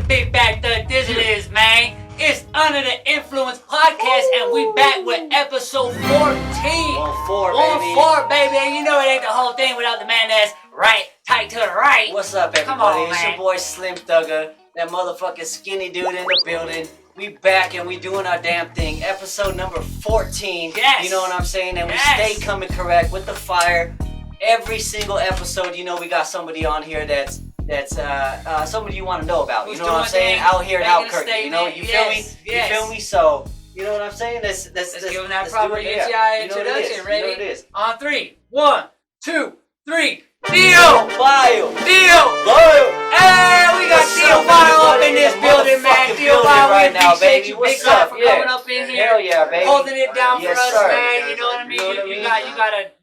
Big Bad Thug Dizzle is, man. It's Under the Influence podcast, and we back with episode 14. 1-4, baby. And you know it ain't the whole thing without the man that's right, tight to the right. What's up, everybody? Come on, it's man. your boy Slim Thugger, that motherfucking skinny dude in the building. We back and we doing our damn thing. Episode number 14. Yes. You know what I'm saying? And we Yes. stay coming correct with the fire. Every single episode, you know, we got somebody on here that's somebody you want to know about. Who's you know what I'm saying? things, Out here in making a Albuquerque. You know, you statement. feel me? Yes, yes. You feel me? So, you know what I'm saying? Let's give him that let's proper do it. UTI Yeah. You know what it introduction. is. Ready? You know what it is. On 3. 1, 2, 3. Theo! Bio. Hey, we got What's Theo up, Bio up everybody? in this The building, man. motherfucking Theo building Bio, right we now, appreciate baby. you. What's Big time up? for Yeah. coming up in here. Hell yeah, baby. Holding it down Yes, for us, sir. man. You know what I mean? You know what I mean?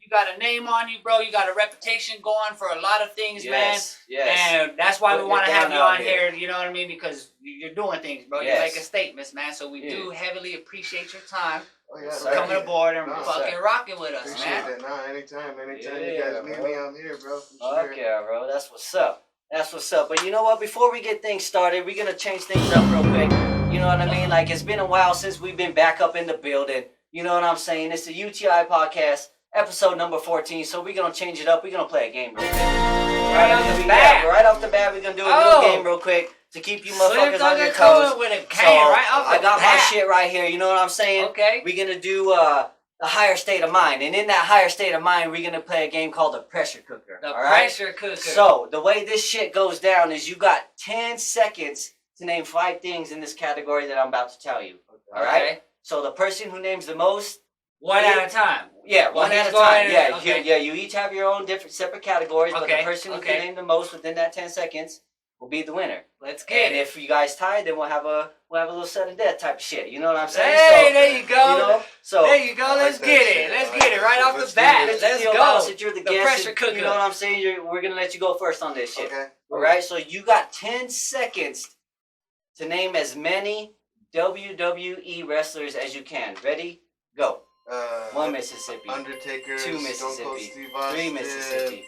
You got a name on you, bro. You got a reputation going for a lot of things, Yes. man. And that's why we Putting want it to have down you out on here. here. You know what I mean? Because you're doing things, bro. Yes. You're making statements, man. So we Yeah. do heavily appreciate your time Oh, yeah, for coming aboard and No, fucking rocking with us, Appreciate man. that. No, anytime Yeah, you guys need bro. me, I'm here, bro. For sure. Okay, bro. That's what's up. That's what's up. But you know what? Before we get things started, we're gonna change things up real quick. You know what I mean? Like, it's been a while since we've been back up in the building. You know what I'm saying? It's the UTI podcast, episode number 14. So we're gonna change it up. We're gonna play a game real quick. Right off the Yeah, bat. right off the bat, we're gonna do a Oh. new game real quick to keep you Slim motherfuckers on your Thugger toes. coming with a So, can right off the I got my bat. shit right here. You know what I'm saying? Okay. We're gonna do a higher state of mind, and in that higher state of mind, we're gonna play a game called the pressure cooker. The all right? pressure cooker. So the way this shit goes down is you got 10 seconds to name 5 things in this category that I'm about to tell you. All right. Okay. So the person who names the most, One at a time. yeah, Well, one at he's a time. going- Yeah, okay. you each have your own different separate categories, but Okay, the person who okay. can name the most within that 10 seconds will be the winner. Let's get And it. if you guys tie, then we'll have a little sudden death type of shit. You know what I'm saying? Hey, So, there you go. you know, so There you go. Let's that get shit. it. Let's I like get it that right shit. off the Let's do bat. it. Let's Theo go. Miles, since you're the The guest, pressure you cooker. know what I'm saying? We're gonna let you go first on this shit. Okay. All right, so you got 10 seconds to name as many WWE wrestlers as you can. Ready? Go. 1 Mississippi, Undertaker, 2 Stone Cold Mississippi, Steve 3 Austin, Mississippi,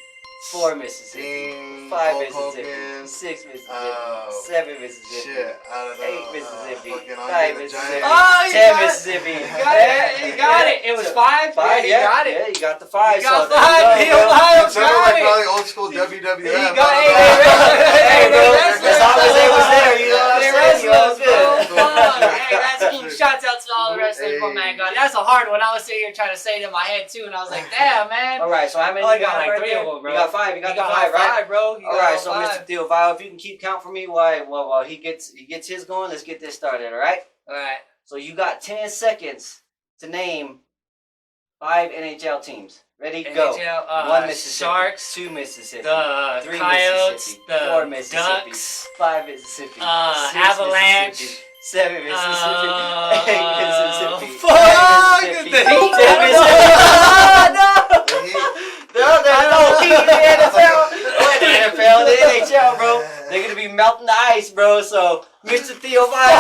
4 Mississippi, Sting, 5 Hulk Mississippi, Hogan, 6 Mississippi, oh, 7 Mississippi, Shit, I don't know. 8 Mississippi, Fucking 9 Andre the Mississippi, Giant. Oh, you 10 got it. Mississippi. You got it. You got it. It was 5. 5, Yeah, you got it. Yeah, you got the 5. You got so there 5. you Theo go, bro. Bio It sounded got like it. probably old school WWF. You got I it. don't know. Hey, bro, wrestlers. as long as they was there, you know what I'm They saying? You all wrestlers, bro. good. Fuck. Hey, that's cool. Shouts out to all the wrestlers. Hey. Oh, man, God. That's a hard one. I was sitting here trying to say it in my head, too, and I was like, damn, man. All right, so how many Oh, I you got like right 3 there? of them, bro. You got 5. You got You the got 5, right? 5, bro. You All got right, all so 5. Mr. Theo Vile, if you can keep count for me while he gets his going, let's get this started, all right? All right. So you got 10 seconds to name 5 NHL teams. Ready? Go. NHL, 1 Mississippi, Sharks, 2 Mississippi, the 3 Coyotes, Mississippi, the 4 Mississippi, Ducks, 5 Mississippi, 6 Avalanche, Mississippi, 7 Mississippi, 8 Mississippi, fuck, 9 Mississippi, the Heat. 10 Mississippi. The Heat. No, there's no heat in the NFL. Oh, the NFL, the NHL, bro. They're gonna be melting the ice, bro. So, Mr. Theo Vile, you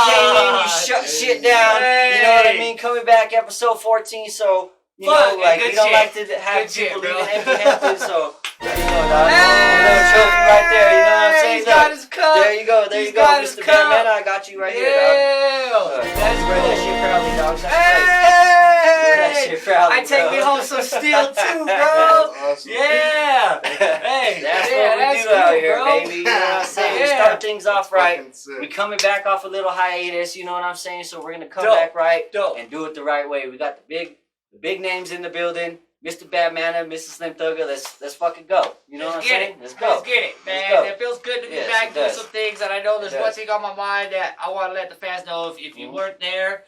came in, you shut shit down. You know what I mean? Coming back, episode 14. So, you Fuck, know, like good we don't shit. like to have Good shit, people bro. leaving empty-handed. So, there you go, dog. Hey! Little trophy right there. You know what I'm saying? He's got his cup. There you go. There He's you go, got his Mr. cup. Batman. I got you right here, dog. Yeah. That's Wear that cool. shit proudly, dog. That's right. Wear that Hey. shit proudly, I take bro. me home some steel too, bro. Awesome. Yeah. Hey. That's yeah, what we that's do cool, out here, bro. baby. You know what I'm saying? We Yeah. start things off right. Fucking sick. We coming back off a little hiatus, you know what I'm saying? So we're gonna come Dope. back right Dope. and do it the right way. We got the big names in the building. Mr. Batman, Mrs. Slim Thugger, let's fucking go. You know what I'm saying? Let's go. Let's get it, man. go. It feels good to be Yes, back it doing does. some things, and I know there's It one does. thing on my mind that I want to let the fans know. If you Mhm. weren't there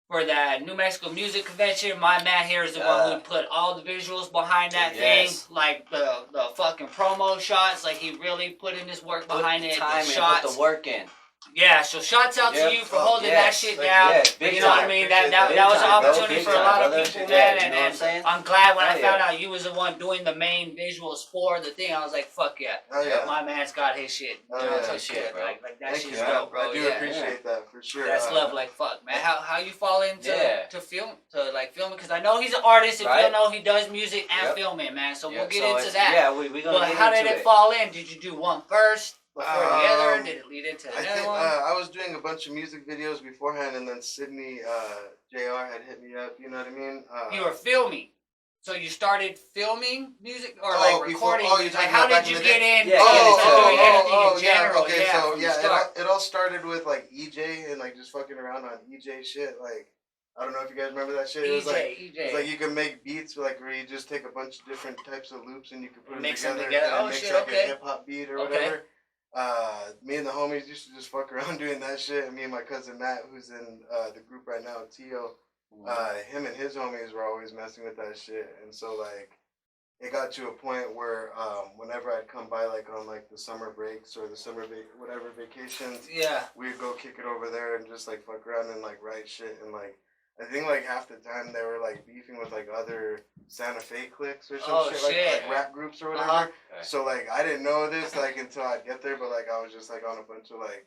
for that New Mexico Music Convention, my man here is the one who put all the visuals behind that Yes. thing, like the fucking promo shots. Like he really put in his work Put behind the it. time The and shots. put the work in. Yeah, so shouts out Yep. to you for Oh, holding yes. that shit Thank down. Yes, big You know what I time. mean? Big That was an time, bro. opportunity Big for a time, lot of brother. people, Yeah, man. you And know what I'm saying? I'm glad when I Oh, found yeah. out you was the one doing the main visuals for the thing. I was like, fuck yeah. Oh, yeah. My man's got his shit. Oh, You know, yeah. so Good shit, shit, bro. like that Thank shit's you. dope, bro. I do Yeah. appreciate that for sure. That's love like fuck, man. How you fall into Yeah. to film because I know he's an artist. If you Right. don't know, he does music and Yep. filming, man. So Yeah, we'll get so into it's- that. Yeah, we're gonna But get how into did it fall in? Did you do one first? before together? Did it lead into I another think one? I was doing a bunch of music videos beforehand, and then Sydney Jr. had hit me up. You know what I mean? You were filming. So you started filming music or before- recording? you're Like talking how about back did in you the get day? in? Yeah, doing anything in yeah. general? Okay, yeah, so from the yeah, start. it all started with like EJ and like just fucking around on EJ shit. Like I don't know if you guys remember that shit. It was like EJ. it's like you can make beats like where you just take a bunch of different types of loops and you can put them Mix together, them together. and Oh, it makes shit, like okay. a hip hop beat or Okay. whatever. Me and the homies used to just fuck around doing that shit. And me and my cousin Matt, who's in the group right now, TIO, him and his homies were always messing with that shit. And so like it got to a point where whenever I'd come by like on like the summer breaks or the whatever vacations, Yeah. we'd go kick it over there and just like fuck around and like write shit. And like I think like half the time they were like beefing with like other Santa Fe cliques or some Oh, shit, shit. like rap groups or whatever. Uh-huh. So like I didn't know this like until I'd get there, but like I was just like on a bunch of like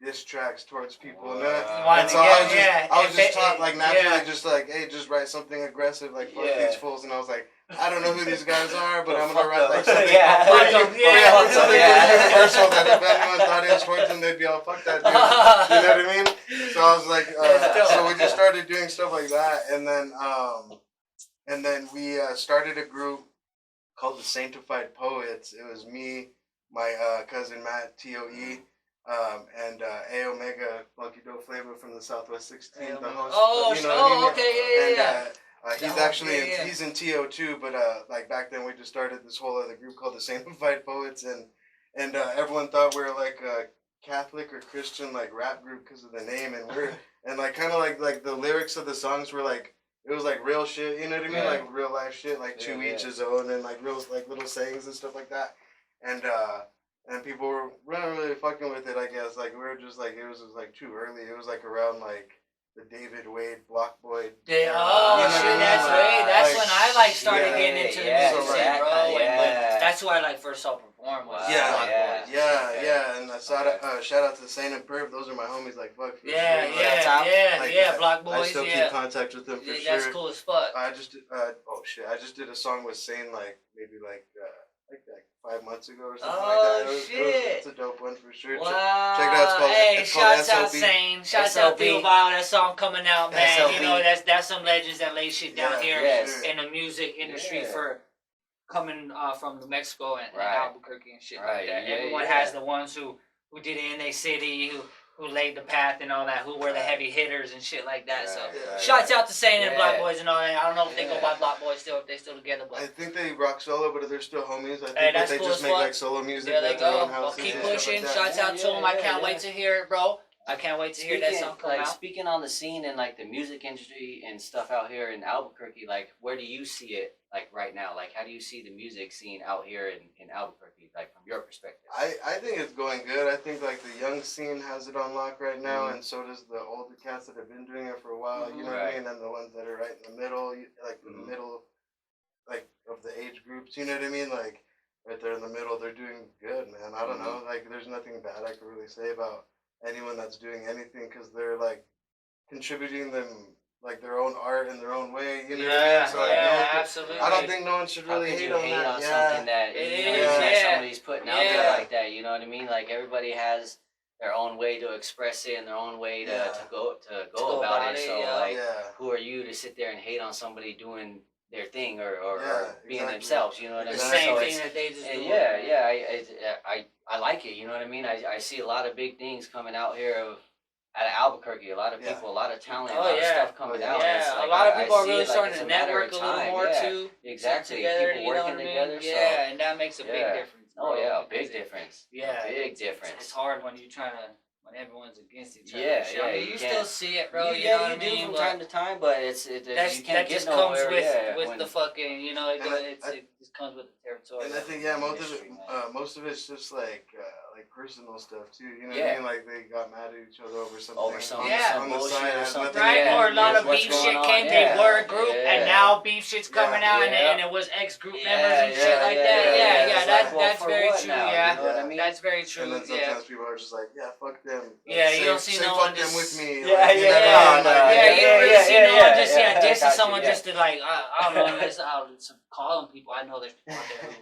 diss tracks towards people and that. Wanted And to so get- I was just taught yeah, like naturally yeah. just like, hey, just write something aggressive like fuck Yeah. these fools. And I was like, I don't know who these guys are, but Well, I'm gonna fuck write them. like something Yeah. pretty, Fuck them, pretty, yeah. something Yeah. pretty universal that if anyone thought it was towards them, they'd be all fuck that dude. You know what I mean? So I was like, so we just started doing stuff like that, and then we started a group called the Sanctified Poets. It was me, my cousin Matt, TOE, and A Omega, Funky Dope Flavor from the Southwest 16th, the host. Oh, you know what I mean? okay, yeah. He's Oh, actually yeah. he's in TO too, but like back then we just started this whole other group called the Sanctified Poets, and everyone thought we were like a Catholic or Christian like rap group because of the name, and we're and like kind of like the lyrics of the songs were like it was like real shit, you know what I mean, Yeah. like real life shit, like Yeah, to yeah. each his own, and like real like little sayings and stuff like that, and people were really fucking with it, I guess. Like we were just like it was just like too early. It was like around like the David Wade Block Boy. Yeah, era, oh you know what shit, I mean? that's Like- right. That's like- when I like started yeah, getting into the yeah, music scene, exactly, bro. And yeah. that's who I like first saw perform was Yeah, Block yeah. Boys. Yeah, and Okay. shout out to Saint and Perv. Those are my homies. Like fuck. For Yeah, sure. yeah, Top. yeah, yeah, Block I Boys, still yeah. keep contact with them for Yeah, sure. that's cool as fuck. I just did, oh shit! I just did a song with Sane like maybe like 5 months ago or something Oh, like that. shit. It's a dope one for sure. Wow. check it out, it's called- hey, it's called shouts out SLB. Sane. Shouts out SLB. Theo Bio. That song coming out, man. SLB. You know, that's some legends that lay shit down Yeah, here yes. in the music industry Yeah. for coming from New Mexico and Right. Albuquerque and shit like Right, that. yeah, Everyone yeah. has the ones who did it in their city, who laid the path and all that, who were the Right. heavy hitters and shit like that. So Right, shouts right. out to Sane and Block Yeah. Boys and all that. I don't know if they go Yeah. by Block Boys still, if they still together, but I think they rock solo, but they're still homies. I think Hey, that that's they cool just as make fuck. like solo music there they at their go. own Well, houses keep and stuff pushing. like that. Shouts out to Yeah, them. I yeah, can't yeah. wait to hear it, bro. I can't wait to hear that song come out. Speaking on the scene and like the music industry and stuff out here in Albuquerque, like where do you see it like right now? Like how do you see the music scene out here in Albuquerque, like from your perspective? I think it's going good. I think like the young scene has it on lock right now, Mhm. and so does the older cats that have been doing it for a while. You know what Right. I mean? And the ones that are right in the middle, like in Mhm. the middle, like of the age groups. You know what I mean? Like right there in the middle, they're doing good, man. I don't know. Like there's nothing bad I can really say about anyone that's doing anything because they're like contributing them like their own art in their own way. You know what I Yeah, mean? So like, no one yeah, can- absolutely. I don't think no one should How really could hate you on hate that. on Yeah. something that It you know is, that yeah. somebody's putting out Yeah. there like that? You know what I mean? Like everybody has their own way to express it and their own way to, Yeah. to go go about about it. it, So yeah. like, Yeah. who are you to sit there and hate on somebody doing their thing or Yeah, being exactly. themselves? You know what I The mean? same So thing it's- that they just and do. I like it. You know what I mean? I see a lot of big things coming out here out of Albuquerque. A lot of Yeah. people, a lot of talent, Oh, a lot of yeah. stuff coming Oh, out. yeah. It's Yeah, like, a lot of I people are see really it like starting it's to a matter network of a little time. more Yeah, too. exactly. Together, People you know working what I mean? together. So Yeah, and that makes a big Yeah. difference. oh bro, yeah, a because big difference. Yeah, a big It's difference. hard when you trying to when everyone's against each other. Yeah, and shit. I yeah, mean, you you can't- still see it, bro. You yeah, know what I you do mean? from But time to time, but you can't that get just nowhere. comes with yeah, with when- the fucking, you know, it And it just comes with the territory. And I think most of it's just like personal stuff too. You know what I Yeah. mean? Like they got mad at each other over something. Over some, Yeah. some on the bullshit side, or has something. nothing Right, to or a do lot with of what's beef going shit on. came. Yeah. They were a group, and Yeah. now beef shit's coming Yeah. out, and, Yeah. and it was ex group Yeah, members and shit yeah, like yeah, that. yeah, Yeah, yeah. yeah, It's that like, well, that's for very what true. now? Yeah, You know what I mean? that's very true. And then Yeah. sometimes people are just like, yeah, fuck them. Yeah, you say, don't see say no fuck one them just- with me. Yeah, like, you yeah, know what I yeah, mean? no, Like, Yeah, you don't really yeah, see yeah, no one yeah, just yeah, dissing got you, someone yeah. just to like I don't know, just out calling people. I know there's people out there who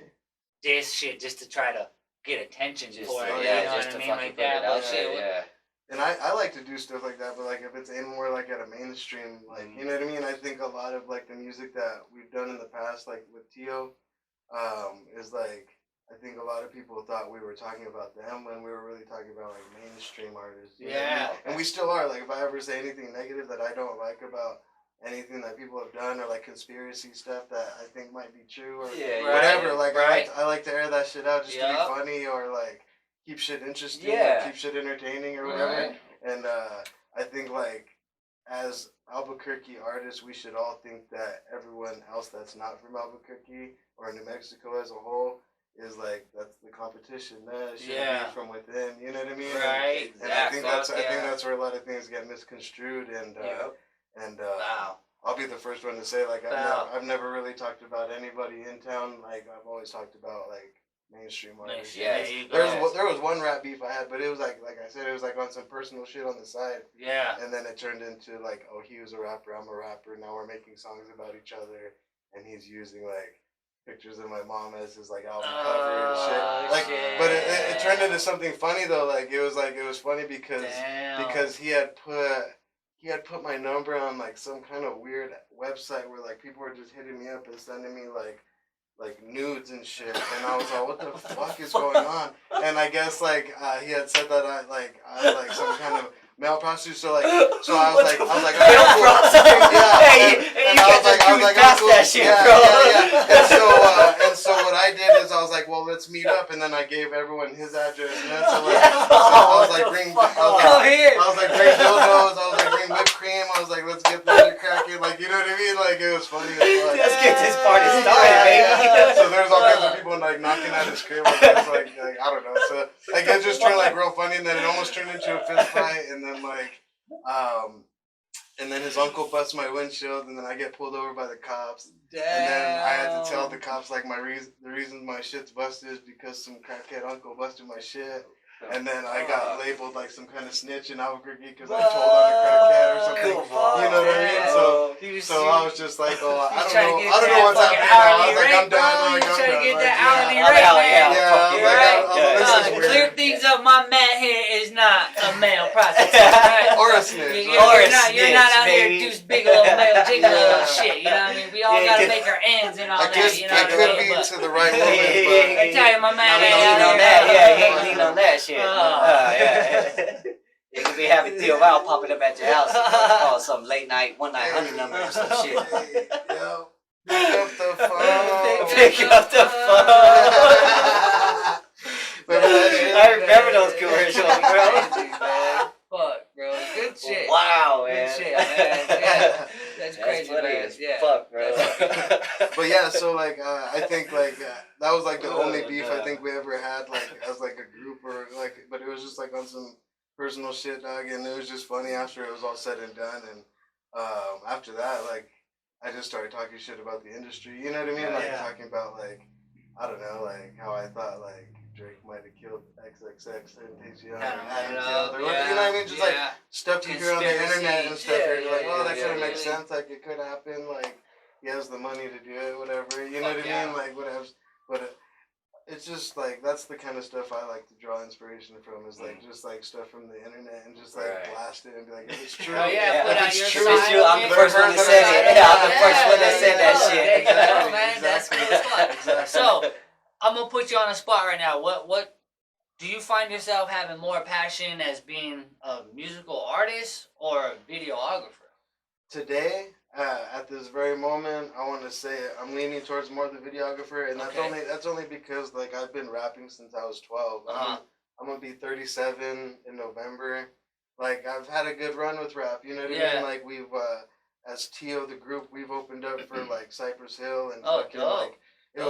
diss shit just to try to get attention Just for it. to, You yeah, know just what I to mean? fucking Like put it that. out But there, shit, yeah. And I like to do stuff like that, but like if it's in more like at a mainstream, like you know what I mean. I think a lot of like the music that we've done in the past, like with TIO, is like I think a lot of people thought we were talking about them when we were really talking about like mainstream artists. You know what I mean? Yeah. And we still are. Like if I ever say anything negative that I don't like about anything that people have done or like conspiracy stuff that I think might be true or whatever, like I like to air that shit out just to be funny or like keep shit interesting or keep shit entertaining or whatever. Right. And I think like as Albuquerque artists, we should all think that everyone else that's not from Albuquerque or New Mexico as a whole is like that's the competition. That should be from within. You know what I mean? Right. And I think that's where a lot of things get misconstrued. And wow. I'll be the first one to say like I've never really talked about anybody in town. Like I've always talked about like mainstream artists. Yeah. There was one rap beef I had, but it was like I said, it was like on some personal shit on the side. Yeah. And then it turned into like, oh, he was a rapper, I'm a rapper. Now we're making songs about each other, and he's using like pictures of my mom as his like album cover and shit. Like, but it turned into something funny though. Like it was funny because he had put my number on like some kind of weird website where like people were just hitting me up and sending me like nudes and shit, and I was like, what the fuck is going on? And I guess like he had said that I was like some kind of male prostitute, so I was like male prostitute. Yeah. And I was like, that shit, bro. Yeah. And so what I did is I was like, well, let's meet up, and then I gave everyone his address, and then so I was like, bring dildos, I was like, bring whipped cream, I was like, let's get the shit cracking, like, you know what I mean? Like it was funny as fuck. Let's get this party started, baby. So there's all kinds of people like knocking at his crib, like I don't know. So like it just turned like real funny, and then it almost turned into a fist fight, and then and then his uncle busts my windshield, and then I get pulled over by the cops. Damn. And then I had to tell the cops like the reason my shit's busted is because some crackhead uncle busted my shit. And then I got labeled like some kind of snitch in Albuquerque because I told on a crackhead or something. You know what I mean? So I was just like, oh, I don't know what's happening now. I was like, I'm done. You trying to get that hourly rate, man? Clear things up. My man here is not a male prostitute, right? Or a snitch. You're not out here Deuce Bigelow, male gigolo shit. You know what I mean? We all gotta make our ends and all that. You know what I mean? It could be to the right woman, I tell you, my man ain't lean out on here. that. Yeah, he ain't lean on that shit. You could be having Theo Val popping up at your house and call some late night, 1-900 number or some shit. Pick up the phone. Pick up the phone. I remember those commercials, bro. Fuck, bro. Good shit. Wow, man. Good shit, man. Yeah. That's crazy, funny man. as fuck, bro. But yeah, so like I think like that was like the only beef I think we ever had like as like a group or like, but it was just like on some personal shit, dog, and it was just funny after it was all said and done. And after that, like I just started talking shit about the industry. You know what I mean? Like talking about like I don't know, like how I thought like Drake might have killed XXX and T.I.O. You know what I mean? Just like stuff you hear on the internet and stuff. You're like, oh, that kind of makes sense. Like it could happen. Like he has the money to do it, whatever. You know what I mean? Like whatever. But it's just like that's the kind of stuff I like to draw inspiration from. Is like just like stuff from the internet and just like blast it and be like, if it's true. If it's true, I'm the first one that said it. Yeah, I'm the first one that said that shit. Exactly, man. That's cool. So I'm gonna put you on the spot right now. What do you find yourself having more passion as being a musical artist or a videographer? Today, at this very moment, I want to say I'm leaning towards more the videographer, and that's only because like I've been rapping since I was 12. I'm gonna be 37 in November. Like I've had a good run with rap. You know what I mean? Like we've as TIO the group, we've opened up for like Cypress Hill and fucking like. It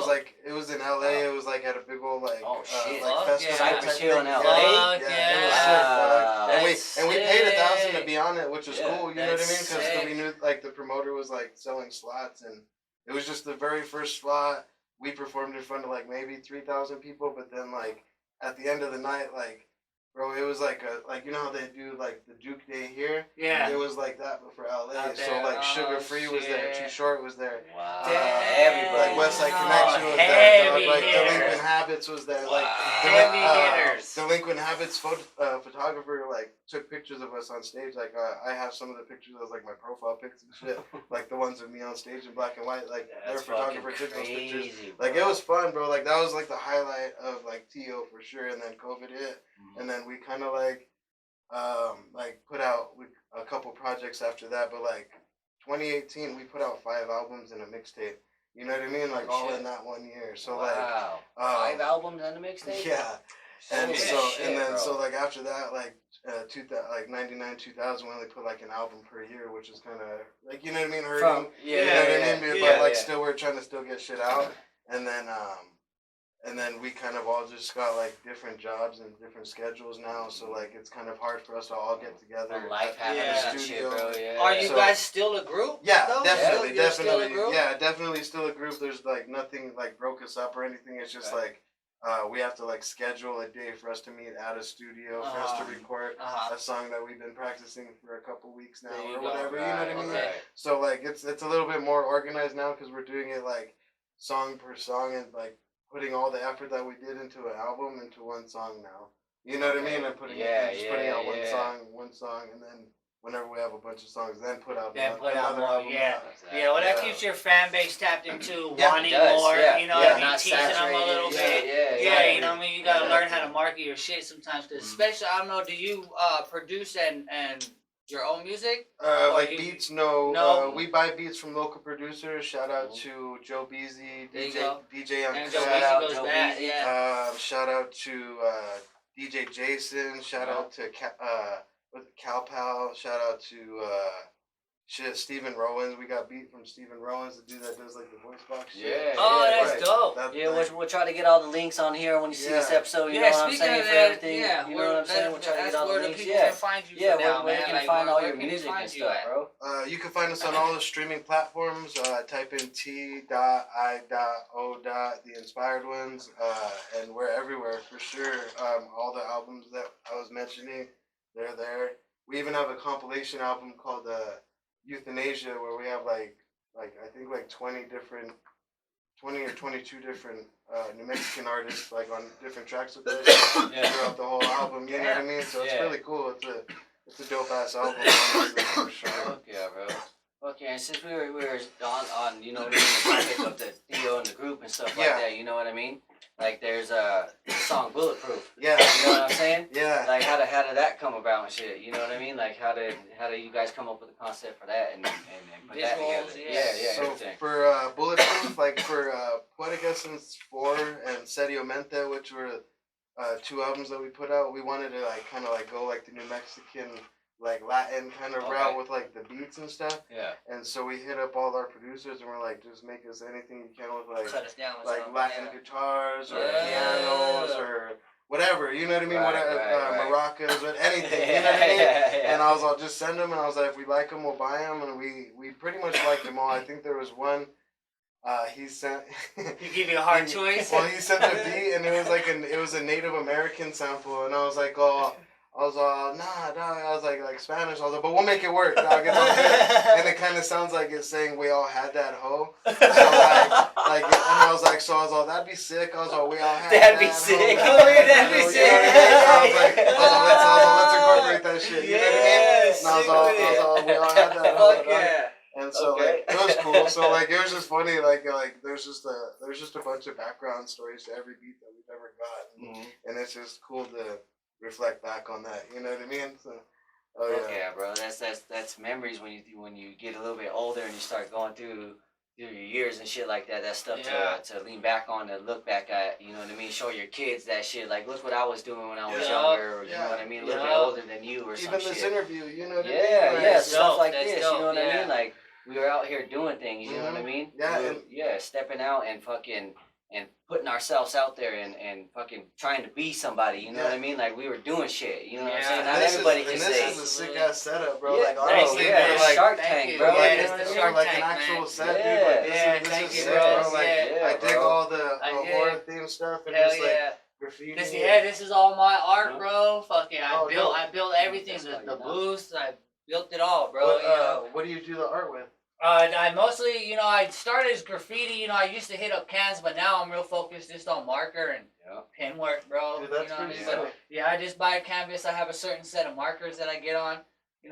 was in LA. It was like at a big old like festival. Cypress Hill in LA. It was sick, and we paid $1,000 to be on it, which was cool. You know what I mean? Because we knew like the promoter was like selling slots, and it was just the very first slot. We performed in front of like maybe 3,000 people, but then like at the end of the night, like. Bro, it was like you know how they do like the Duke Day here? Yeah. It was like that, but for LA. So like Sugar Free was there, Too Short was there. Wow. Everybody. Like West Side Connection was there. Like Delinquent Habits was there. Wow. Heavy hitters. Delinquent Habits photographer like took pictures of us on stage. Like I have some of the pictures as like my profile pics and shit. Like the ones of me on stage in black and white. Like their photographer took those pictures. Bro. Like it was fun, bro. Like that was like the highlight of like TIO for sure. And then COVID hit, and then we kind of like put out a couple projects after that. But like 2018, we put out 5 albums and a mixtape. You know what I mean? Like all in that 1 year. So wow. like 5 albums and a mixtape. Yeah. And Holy so shit, and then bro. so like after that like 99 2000 we only put like an album per year, which is kind of like, you know what I mean, hurting. You know what I mean? But like still we're trying to still get shit out. And then we kind of all just got like different jobs and different schedules now, so like it's kind of hard for us to all get together. And life happens and shit, bro. Yeah. Are you guys still a group? Yeah, though? definitely, You're definitely. still a group? Yeah, definitely still a group. There's like nothing like broke us up or anything. It's just like we have to like schedule a day for us to meet at a studio for us to record a song that we've been practicing for a couple weeks now or whatever. You know what I mean? Okay. So like it's a little bit more organized now because we're doing it like song per song and like putting all the effort that we did into an album into one song now. You know what I mean? And putting putting out one song, and then whenever we have a bunch of songs, then put out another album. Yeah, well, that keeps your fan base tapped into wanting does, more. yeah. You know, Yeah, and you not teasing them a saturated. little bit. Yeah, You know what I mean? You gotta learn how to market your shit sometimes, because especially, I don't know, do you produce and your own music? Like beats, no. No. We buy beats from local producers. Shout out to Joe Beasy, DJ on And Joe Cut. Beasy goes back, Shout out to DJ Jason. Shout out to Cal Pal. Shout out to Stephen Rowans. We got beat from Stephen Rowans, the dude that does like the voice box shit. Yeah. Oh, that's dope. We'll try to get all the links on here when you see this episode. You know what I'm saying, for everything. You know what I'm saying? We'll try to get all the links. People can find you where you can find all your music and stuff, bro. You can find us on all the streaming platforms. Type in T.I.O. The Inspired Ones, and we're everywhere for sure. All the albums that I was mentioning, they're there. We even have a compilation album called Euthanasia, where we have like I think like 20 or 22 different New Mexican artists like on different tracks with us throughout the whole album. You know what I mean? So it's really cool. It's a dope ass album, honestly, for sure. Fuck yeah, bro. Okay, and since we were on you know the topic of the TIO and the group and stuff like that, you know what I mean? Like there's the song Bulletproof. Yeah. You know what I'm saying? Yeah. Like how did that come about and shit? You know what I mean? Like how did you guys come up with the concept for that and put that together? Yeah. So Everything. for Bulletproof, like for Poetic Essence 4 and Sediamente, which were 2 albums that we put out, we wanted to like kind of like go like the New Mexican like Latin kind of route with like the beats and stuff. Yeah. And so we hit up all our producers and we're like, just make us anything you can with like Cut us down with like something, Latin guitars or pianos or whatever. You know what I mean? Maracas or anything. You know what I mean? And I was all just send them, and I was like, if we like them, we'll buy them, and we pretty much liked them all. I think there was one. He sent. He gave you a hard choice. Well, he sent a beat, and it was like it was a Native American sample, and I was like, oh. I was nah, I was like Spanish. I was like, but we'll make it work, dog. It's all good. And it kind of sounds like it's saying we all had that hoe. So and I was like, that'd be sick. I was like, we all had that'd that be hoe. sick. That'd be sick. I was like, let's incorporate that shit. You know what I mean? And I was like, we all had that hoe. Fuck yeah. And so like it was cool. So like it was just funny. Like there's just a bunch of background stories to every beat that we've ever got, and it's just cool to reflect back on that, you know what I mean? So, yeah, bro. That's memories when you get a little bit older and you start going through your years and shit like that. That's stuff to lean back on, to look back at. You know what I mean? Show your kids that shit. Like, look what I was doing when I was younger. Or, you know what I mean? A little bit older than you or some shit. Even this interview, you know what I mean? Yeah, stuff like this. You know what I mean? Like we were out here doing things. You know what I mean? Yeah, stepping out and fucking. And putting ourselves out there and fucking trying to be somebody, you know what I mean? Like we were doing shit, you know what I'm saying? Not everybody can say. This is a sick ass setup, bro. Yeah, like honestly, like Shark Tank, bro. Like, Shark like Tank, an actual man. set, dude. Like, this is sick, bro. Like, I dig all the horror theme stuff and just like graffiti. This is all my art, bro. Fucking, I built everything. The booths, I built it all, bro. What do you do the art with? I mostly, I started as graffiti. I used to hit up cans, but now I'm real focused just on marker and pen work, bro. Dude, that's what I pretty mean? sick. But, yeah, I just buy a canvas. I have a certain set of markers that I get on.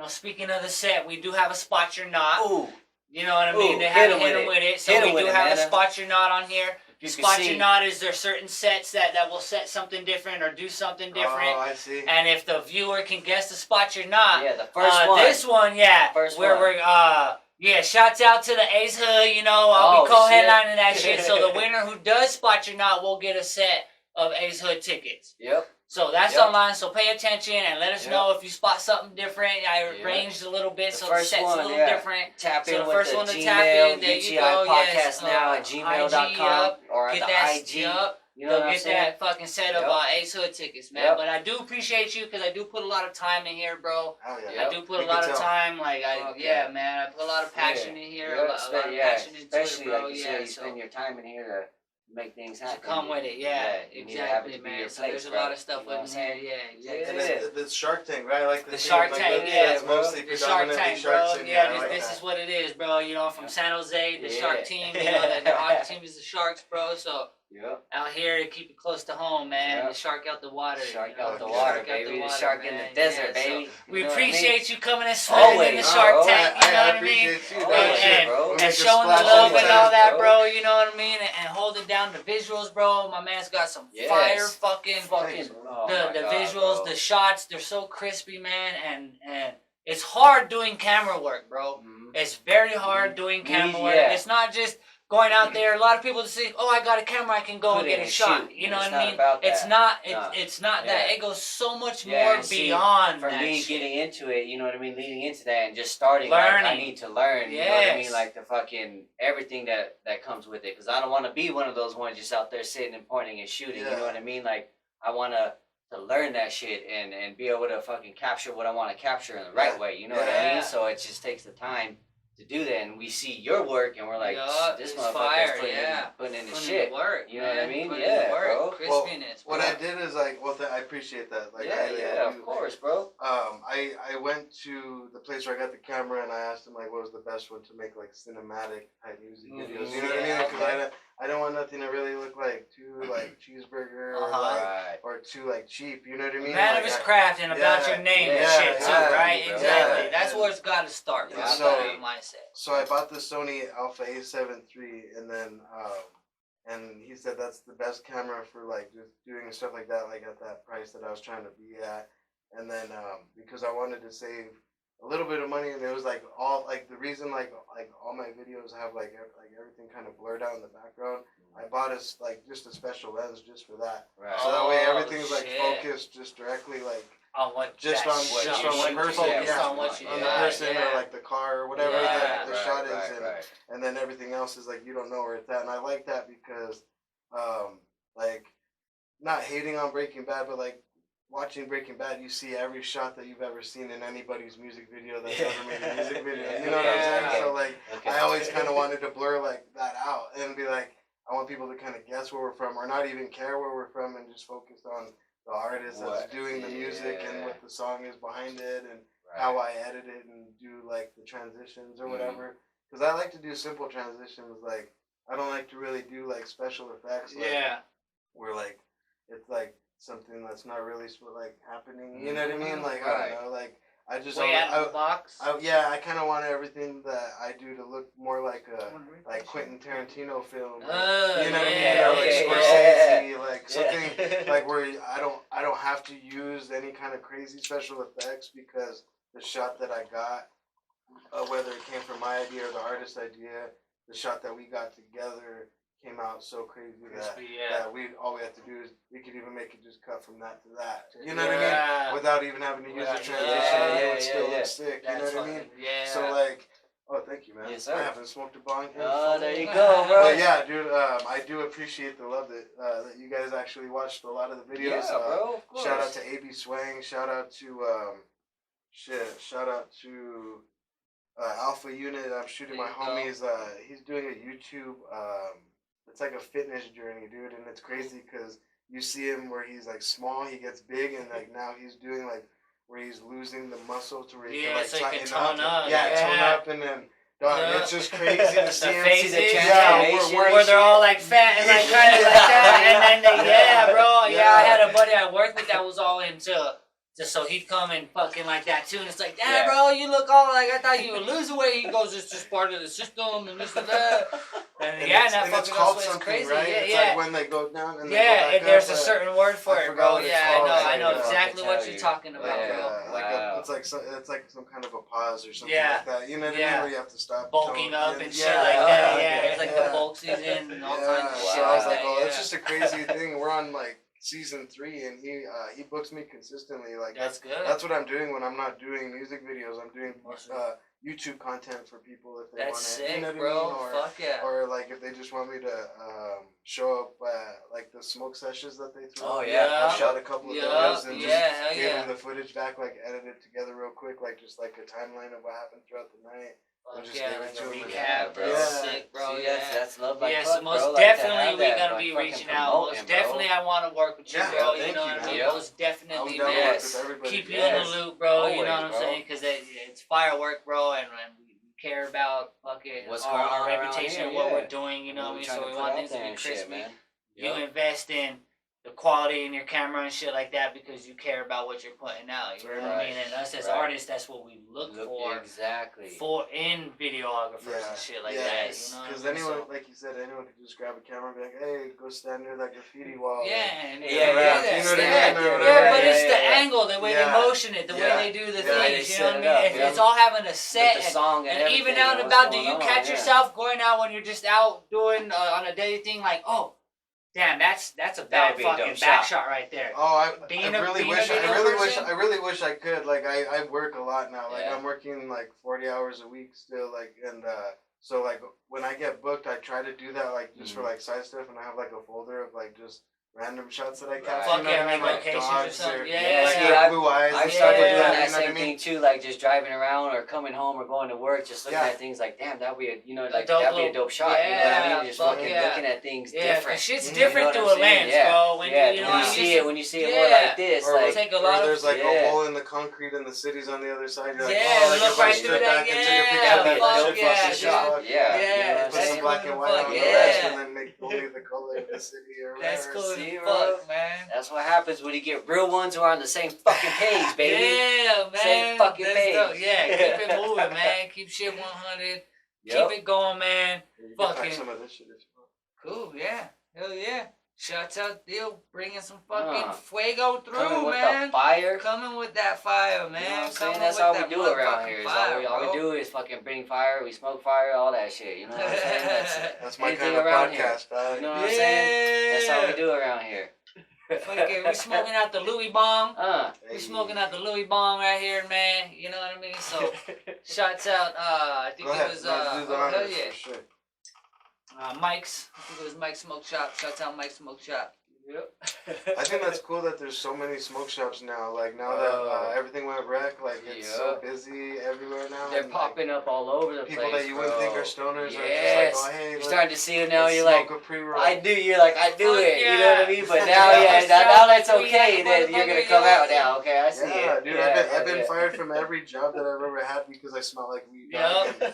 Speaking of the set, we do have a spot your knot. Ooh. You know what I mean? Ooh, They hit haven't 'em hit with them with it. So Hit 'em we with do it, have a man. spot your knot on here. You can Spot see. your knot is there certain sets that will set something different or do something different. Oh, I see. And if the viewer can guess the spot your knot, Yeah, the first one. This one, yeah. First where one. we're yeah, shouts out to the Ace Hood, I'll be Oh, co-headlining that shit. So the winner who does spot your knot will get a set of Ace Hood tickets. Yep. So that's Yep. online, so pay attention and let us Yep. know if you spot something different. I Yep. arranged a little bit The so the first set's one, a little yeah. different. Tap So in the with first the one to Gmail, tap in, there you UTI go, podcast yes, now at IG gmail.com up, or at get the that, IG. yup. You know You'll what I'm get saying? that fucking set of Yep. Ace Hood tickets, man. Yep. But I do appreciate you because I do put a lot of time in here, bro. Oh, yeah. Yep. I do put We a lot can of tell. time, Fuck yeah, yeah. man. I put a lot of passion in here, a lot of passion into especially it, bro. like you Yeah, said, you so spend your time in here to make things to happen. come with it, yeah, you need to have it exactly, to be man. your So place, there's a bro. lot of stuff You know what I'm in here, saying? yeah, Yeah. exactly. And the Shark Tank, right? I like the The theme, Shark like, Tank, the- yeah, it's bro. mostly The Shark predominantly Tank, sharks bro. in Yeah, here. I like this that. is what it is, bro. From San Jose, the Shark Yeah. Team. The hockey team is the Sharks, bro. So Yep. out here to keep it close to home, man. Yeah. The shark out the water. Shark know, out the the water, shark baby. The water, shark in man. the desert, Yeah, baby. so You we know what I mean? appreciate you coming and swimming in the Always, Shark bro. Tank. You know I what I mean? appreciate you. Always, Shit, bro. we'll And make a showing the splash love and anytime. all that, bro. bro. You know what I mean? And holding down the visuals, bro. My man's got some Yes. fire fucking Oh the my God, visuals, bro. the shots. They're so crispy, man. And it's hard doing camera work, bro. Mhm. It's very hard doing camera work. Yeah. It's not just going out there. A lot of people just say, "Oh, I got a camera, I can go Put and it get a and shot." shoot. You know It's what not I mean? about It's that. not. No. It's not Yeah. that. It goes so much Yeah, more and see, beyond For that me, shit. getting into it, you know what I mean, leading into that and just starting, like, I Learning. need to learn, you know what I mean, Yes. like the fucking everything that comes with it, because I don't want to be one of those ones just out there sitting and pointing and shooting, you Yeah. know what I mean, like, I want to learn that shit and be able to fucking capture what I want to capture in the right way, you know what I Yeah. mean, so it just takes the time to do that, and we see your work, and we're like, Yup, this it's motherfucker's fire, putting, yeah. putting in the Putting shit, in the work, you know what I man. mean? Putting in the Yeah, work. bro. Crispiness, What bro. I did is like, I appreciate that. Like, yeah, I of course, bro. I went to the place where I got the camera and I asked him like what was the best one to make like cinematic type music videos. You know what I mean? Yeah, Because I don't want nothing to really look like too like cheeseburger or Uh-huh. like Right. or too like cheap. You know what I mean? Man Like, of his I- craft and about Yeah, your name and yeah, shit too, yeah, right? bro. Exactly. Yeah, That's and- where it's got to start, bro. and That's so- the mindset. So I bought the Sony Alpha A7 III and then and he said that's the best camera for like just doing stuff like that, like at that price that I was trying to be at. And then because I wanted to save a little bit of money, and it was like all like the reason like all my videos have like everything kind of blurred out in the background. I bought just a special lens just for that, Right. so that way Oh, everything's like shit. focused just directly like On what just that on shit just you on one should person, focus yeah, on what you on the got, person yeah. or like the car or whatever Yeah, that the right, shot is, right. and then everything else is like you don't know where it's at. And I like that because like not hating on Breaking Bad, but like watching Breaking Bad, you see every shot that you've ever seen in anybody's music video that's ever made a music video. You know what I'm Yeah. saying? So like Okay. I always kind of wanted to blur like that out and be like, I want people to kind of guess where we're from or not even care where we're from and just focus on the artist that's What? doing the music and Yeah. what the song is behind it and Right. how I edit it and do like the transitions or whatever. Because I like to do simple transitions. Like I don't like to really do like special effects. Like, Yeah. where like it's like something that's not really like happening. You know what I mean? Like I Right. don't know. Like I just Way out of the box. I kind of want everything that I do to look more like a like Quentin Tarantino film. You know what I mean? yeah, Or like okay, Scorsese, like something Yeah. like where I don't have to use any kind of crazy special effects because the shot that I got, whether it came from my idea or the artist's idea, the shot that we got together came out so crazy that, Crispy, yeah. all we have to do is we could even make it just cut from that to that. You know what I Yeah. mean? Without even having to use Yeah, a transition, yeah, it yeah, would still yeah. look sick. You know That's what I mean? fucking, yeah. So like, oh, thank you, man. Yes, sir. I haven't smoked a bong here. Oh, so there you long. go, bro. But yeah, dude, I do appreciate the love that you guys actually watched a lot of the videos. Yeah, bro, of course. Shout out to AB Swang. Shout out to Shout out to Alpha Unit. I'm shooting my There you homies. He's doing a YouTube. It's like a fitness journey, dude, and it's crazy because you see him where he's like small, he gets big, and like now he's doing like where he's losing the muscle to where he Yeah, can like so he can tighten tone up, Yeah, tone yeah. up, and then Dog, Yeah. it's just crazy to see The him. faces, transformation. where they're all like fat and like kind of like that, and then bro, I had a buddy I worked with that was all into. Just so he'd come and fucking like that too, and it's like, damn, bro, you look all like I thought you would lose weight. He goes, it's just part of the system and this and that. And that it's fucking called is something, crazy. right? Yeah, it's yeah. like when they go down and they go back And there's up, a certain word for I it, forgot bro. what it's Yeah, called. I know Yeah. exactly what tell you're you. talking about, Yeah. bro. Wow. it's like some kind of a pause or something Yeah. like that. You know what I Yeah. mean? Where you have to stop Bulking tone. up Yeah, and shit yeah, like that. yeah, Yeah, it's like yeah. the bulk season and all kinds of So shit I was like like, that. oh, it's just a crazy thing. We're on like season 3, and he books me consistently. Like That's good. that's what I'm doing when I'm not doing music videos. I'm doing YouTube content for people if they want That's to. sick, You know what bro. I mean? Fuck yeah. Or like if they just want me to show up like the smoke sessions that they throw. Oh, yeah. I shot a couple of Yeah, those and yeah, just hell gave yeah. them the footage back, like edited together real quick, like just like a timeline of what happened throughout the night. Fuck just yeah, gave it like to a him and- recap, bro. Yeah. Sick, bro. See, Yeah. that's love like Yeah, fuck, so most bro. Like, to definitely have we're that, gonna like, be fucking reaching out. promoting, Most bro. definitely I want to work with you, Yeah, bro. thank You know you, what I man. mean? Yep. Most I definitely, was down to man. work Yes. with everybody. Keep you Yes. in the loop, bro. You know Always, what I'm bro. saying? Because it's firework, bro, and we care about fucking What's our going on around reputation, here, what yeah. we're doing. You know what I mean? trying So to we put want out things to there be and shit, crispy. man. You Yep. invest in the quality in your camera and shit like that because you care about what you're putting out. You know what I Right. mean? And us as Right. artists, that's what we look for. Exactly. For in videographers Yeah. and shit like Yeah. that. Yes. You know what I Because mean? anyone, So- like you said, anyone could just grab a camera and be like, hey, go stand near that graffiti wall. Yeah, and Yeah, yeah, yeah, you know what I mean, or whatever. but it's the yeah. angle, the way they Yeah. motion it, the Yeah. way they do the Yeah, they things. You set know what I it mean? up, If yeah. it's all having a With set the song and even everything, out and what's about, do going you on, catch yeah. yourself going out when you're just out doing on a daily thing like, oh, damn, that's a That bad would be a dope fucking back shot. shot right there. Oh, I Being a really video person? wish I could. Like I work a lot now. Like Yeah. I'm working like 40 hours a week still. Like and so like when I get booked, I try to do that like just for like side stuff, and I have like a folder of like just random shots that I capture. Fuck you know yeah, what I mean? like locations or dogs something. or Yeah. like See, blue eyes. I've and started stuff like doing Yeah. that You know what I same mean? thing too, like just driving around or coming home or going to work, just looking Yeah. at things like, damn, that'd be a, dope that'd be a little- dope shot. You know what I yeah, mean? Just fuck fucking yeah. looking at things Yeah, 'cause different. shit's Mhm. different You know through what a I'm saying? lens, Yeah. bro. When Yeah, you know, when you I see used it, to- when you see it more like this, Or like take a Or lot of there's like yeah. a hole in the concrete and the city's on the other side. You're like, Yeah, oh, like look if I right stood through that, back and took a yeah, picture that'd of be that, a fuck dope shit yeah, fucking fucking shot. suck. Yeah, Yeah, you know what I'm Put that's some saying? black cool and as white fuck. on the Yeah. rest, and then make only the color of the city or whatever. That's cool See, as bro? fuck, man. That's what happens when you get real ones who are on the same fucking page, baby. Yeah, man. Same fucking That's page. dope. Yeah, keep it moving, man. Keep shit 100. Yep. Keep it going, man. You can pack Fucking- some of this shit as well. Cool, yeah. Hell yeah. Shouts out Deal, bringing some fucking Uh, fuego through, Coming with man. the fire. Coming with that fire, man. You know what I'm Coming saying? That's with how that we do it around motherfucking here. Fire, All bro. we do is fucking bring fire, we smoke fire, all that shit. You know what I'm saying? That's my anything kind of around here. podcast, dog. You know what I'm saying? That's how we do around here. Fucking, we smoking out the Louis Bong. Hey. We smoking out the Louis Bong right here, man. You know what I mean? So, shouts out, I think Go ahead. it was, No, do the oh, hell honors yeah. for sure. Mike's. I think it was Mike's Smoke Shop. Shouts out Mike's Smoke Shop. Yep. I think that's cool that there's so many smoke shops now. Like now that everything went wreck, like it's so busy everywhere now. They're and, popping up all over the like, people place, that you bro. wouldn't think are stoners Yes. are just like, oh hey, You're starting to see it now. let's You're like, smoke a pre-roll. I do. You're like, I do Fuck it. You know yeah. what I mean? But now, Yeah. now that's Weed okay. like a Then you're gonna motherfucker, come yeah. out now. Okay, I see Yeah, it. dude, Yeah, I've been yeah. fired from every job that I've ever had because I smell like weed. Yup. And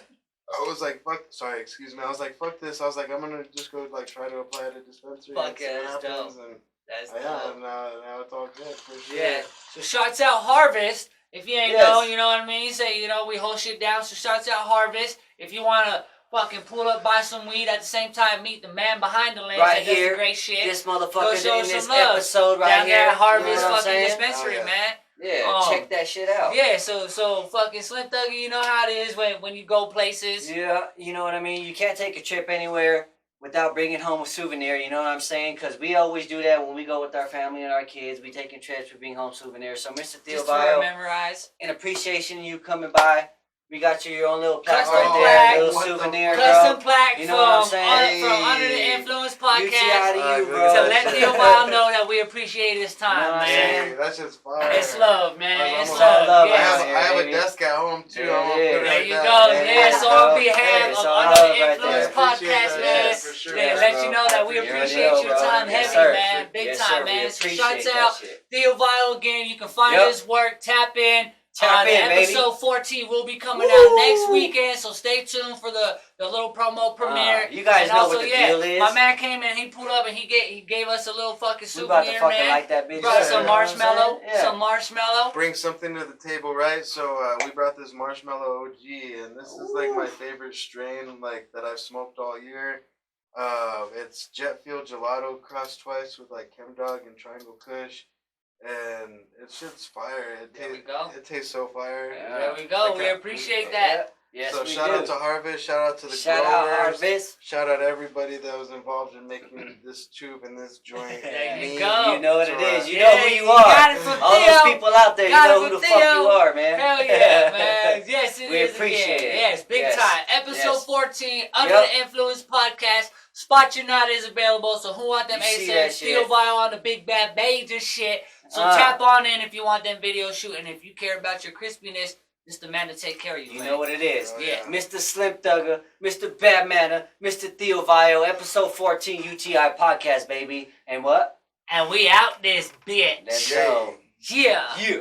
I was like, fuck. Sorry, excuse me. I was like, fuck this. I was like, I'm gonna just go like try to apply at a dispensary. Fuck and see yeah, what that's happens. And That's yeah, dope. and now it's all good for sure. Yeah. So shouts out Harvest. If you ain't Yes. know, you know what I mean? Say, you know, we hold shit down. So shouts out Harvest. If you wanna fucking pull up, buy some weed at the same time, meet the man behind the lens Right that does here. the great shit. This Go motherfucker show in some this love. episode right down here. there at Harvest you know what I'm fucking saying? dispensary, Oh, yeah. man. Yeah, check that shit out. Yeah, so fucking Slim Thuggy, you know how it is when you go places. Yeah, you know what I mean? You can't take a trip anywhere without bringing home a souvenir, you know what I'm saying? Because we always do that when we go with our family and our kids. We taking trips, we bring home souvenirs. So, Mr. Theo Just to Bio, memorize. in appreciation of you coming by, we got you your own little plaque Custom right plaque. there, a little What the souvenir, Custom bro. plaque You know what I'm from saying? Under the Influence UTI podcast to you, Alright, bro. to let Theo Bio know that we appreciate his time, You know what I'm man. saying? Hey, that's just fire. It's love, man. It's It's all love. love I Yes. have, here, I have a baby. desk at home too. There I'm gonna it put it is. There like you that. go. There Yeah, you so go. on behalf Hey, of it's all Under the love right Influence there. podcast, Appreciate man, that, for sure. to Yes, let bro. you know that we You already appreciate know, your bro. time Yes, heavy, sir. man. Big Yes, time, sir. We man. So appreciate shouts that out shit. Theo Vile again. You can find Yep. his work, tap in. Tap in, baby. Episode 14 will be coming out next weekend, so stay tuned for the little promo premiere. You guys and know also, what the deal is. My man came in, he pulled up, and he gave us a little fucking We souvenir, about to fucking man. like that bitch. Brought Yeah, some you know what I'm marshmallow, saying? Yeah. some marshmallow. Bring something to the table, right? So we brought this marshmallow OG, and this is like my favorite strain, like that I've smoked all year. It's jet fuel gelato crossed twice with like Chemdog and Triangle Kush, and it's just fire. There we go. It tastes so fire. Yeah. There we go. Okay. We appreciate that. Yes, So we shout do. out to Harvest, shout out to the Shout growers, out Harvest. shout out everybody that was involved in making this tube and this joint. There you Me, go. You know what it is. You Yeah, know who you you are. got it from All Theo. those people out there, you Got it know who from the fuck Theo. you are, man. Hell yeah, man. Yes, it We is appreciate again. it. Yes, big Yes. time. Episode Yes. 14, Under Yep. the Influence podcast. Spot Your Knot is available, so who want them You see that ASAP? Steel shit. Vial on the big bad beige and shit. So Uh. tap on in if you want them videos shooting. If you care about your crispiness, this is the man to take care of you, You man. know what it is. Oh, Yeah. Mr. Slim Thugger, Mr. Badmanner, Mr. Theo Vio, episode 14 UTI podcast, baby. And what? And we out this bitch. Let's Yeah. go. Yeah. Yeah.